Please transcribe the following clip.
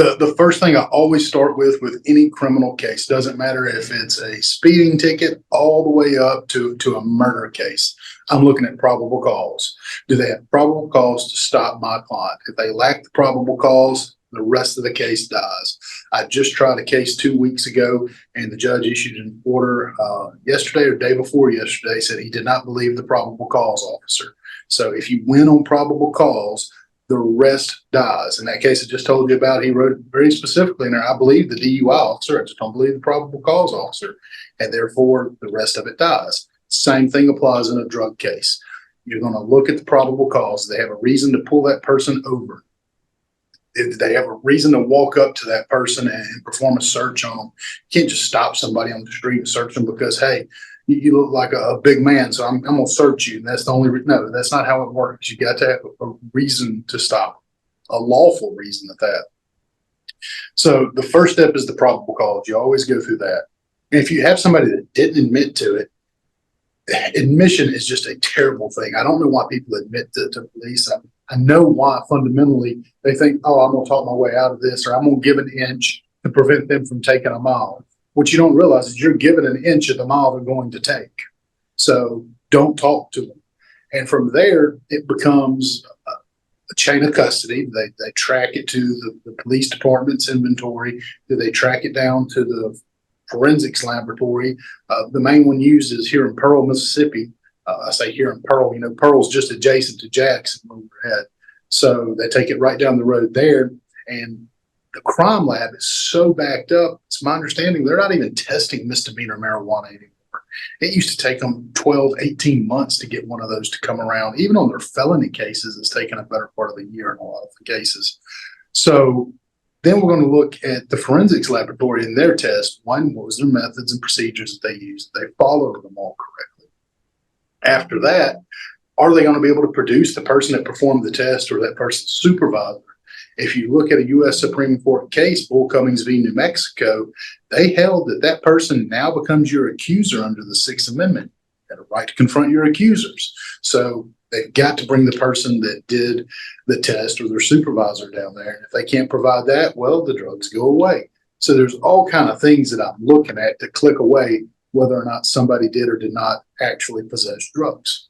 The first thing I always start with any criminal case, doesn't matter if it's a speeding ticket all the way up to a murder case, I'm looking at probable cause. Do they have probable cause to stop my client? If they lack the probable cause, the rest of the case dies. I just tried a case 2 weeks ago, and the judge issued an order yesterday or day before yesterday, said he did not believe the probable cause officer. So if you win on probable cause, the rest dies. In that case I just told you about, he wrote very specifically in there, I believe the DUI officer, I just don't believe the probable cause officer, and therefore the rest of it dies. Same thing applies in a drug case. You're going to look at the probable cause. They have a reason to pull that person over. If they have a reason to walk up to that person and perform a search on them. You can't just stop somebody on the street and search them because, hey, you look like a big man, so I'm going to search you. And that's the only no, that's not how it works. You got to have a reason to stop, a lawful reason at that. So the first step is the probable cause. You always go through that. And if you have somebody that didn't admit to it, admission is just a terrible thing. I don't know why people admit to police. I know why fundamentally they think, oh, I'm going to talk my way out of this, or I'm going to give an inch to prevent them from taking a mile. What you don't realize is you're given an inch of the mile they're going to take. So don't talk to them. And from there, it becomes a chain of custody. They track it to the police department's inventory. They track it down to the forensics laboratory. The main one used is here in Pearl, Mississippi. I say here in Pearl, Pearl's just adjacent to Jackson where we're at. So they take it right down the road there. And the crime lab is so backed up, it's my understanding they're not even testing misdemeanor marijuana anymore. It used to take them 12, 18 months to get one of those to come around. Even on their felony cases, it's taken a better part of a year in a lot of the cases. So then we're going to look at the forensics laboratory and their test. One, what was their methods and procedures that they used? They followed them all correctly. After that, are they going to be able to produce the person that performed the test or that person's supervisor? If you look at a U.S. Supreme Court case, Bullcoming v. New Mexico, they held that that person now becomes your accuser under the Sixth Amendment. You have a right to confront your accusers. So they've got to bring the person that did the test or their supervisor down there. And if they can't provide that, well, the drugs go away. So there's all kind of things that I'm looking at to click away whether or not somebody did or did not actually possess drugs.